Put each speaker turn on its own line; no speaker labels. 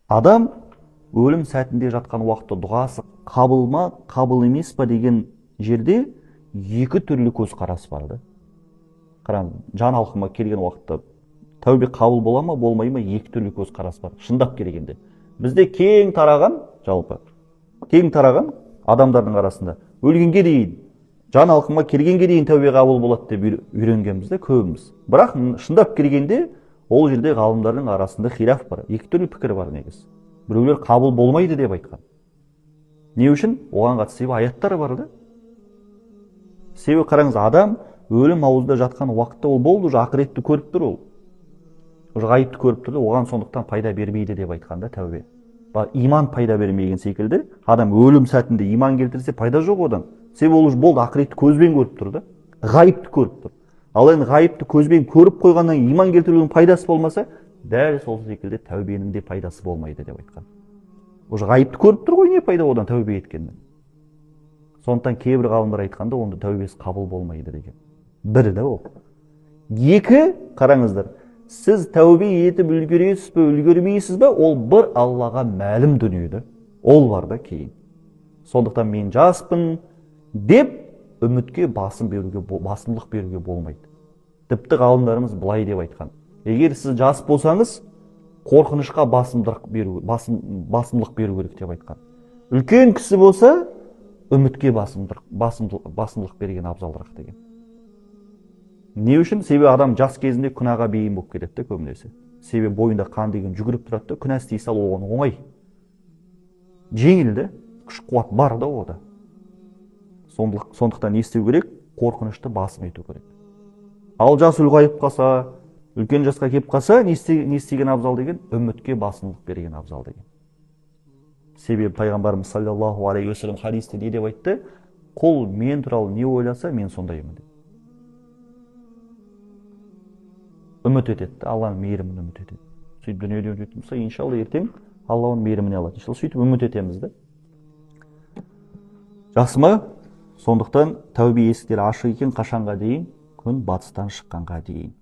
Адам өлім сәтінде жатқан уақытта дұғасы қабыл ма, қабыл емес па деген жерде екі түрлі көзқарас бар да. Қараңыз, жан алқымға келген уақытта тәубе қабыл бола ма, болмай ма, екі түрлі көзқарас бар. Шындап келгенде. Бізде кең тараған, жалпы, кең тараған адамдардың арасында өлгенге дейін, жан алқымға келгенге дейін тәубе қабыл болады деп үйренгенбіз де көбіміз. Бірақ шындап келгенде ол жерде ғалымдардың арасында хилаф бар. Екі түрлі пікір бар негізі. Біреулер қабыл болмайды деп айтқан. Не үшін? Оған қатысты аяттар бар да. Себебі қараңыз, адам өлім аузында жатқан уақытта ол болды, уже ақыретті көріп тұр ол. Уже ғайыпты көріп тұр, оған сондықтан пайда бермейді деп айтқан да тәубе. Иман пайда бермеген секілді, адам өлім сәтінде иман келтірсе пайда жоқ одан. Себебі ол болды, ақыретті көзбен көріп тұр да, ғайыпты көріп тұр. Ал енді ғайыпты көзбен көріп қойғаннан иман келтірудің пайдасы болмаса, дәл сол секілді тәубенің де пайдасы болмайды деп айтқан. Уже ғайыпты көріп тұр ғой, не пайда одан тәубе еткеннен. Сондықтан кейбір ғалымдар айтқанда, онда тәубесі қабыл болмайды деген. Бірі де ол. Екі, қараңыздар, сіз тәубе етіп үлгересіз бе, үлгермейсіз бе, ол бір Аллаға мәлім дүниеді. Ол бар да кейін. Сондықтан мен жаспын деп үмітке басымдылық беруге болмайды. Тіпті ғалымдарымыз былай деп айтқан. Егер сіз жас болсаңыз, қорқынышқа басымдылық беру керек деп айтқан. Үлкен кісі болса, үмітке басымдылық берген абзалырақ деген. Не үшін? Себебі адам жас кезінде күнәға бейім болып кетеді де көбінесе. Себебі бойында қан деген жүгіріп тұрады да, күнә істей сал оған оңай. Жеңілді, күш қуат бар да ода. Сондықтан не істеу керек? Қорқынышты басым ету керек. Ал жас ұлғайып қалса, үлкен жасқа келіп қалса, не істеген абзал деген? Үмітке басымдылық берген абзал деген. Себебі пайғамбарымыз саллаллаху алейхи уассалам хадисте не деп айтты? Құл мен туралы не ойласа, мен сондаймын деп. Үміт етеді, Алланың мейірімін үміт етеді. Сөйтіп дүниеде үміт етіп болса, иншалла ертең Алланың мейіріміне алады. Иншалла сөйтіп үміт етеміз да. Жақсы ма? Сондықтан тәубе есіктері ашық екен қашанға дейін? Күн батыстан шыққанға дейін.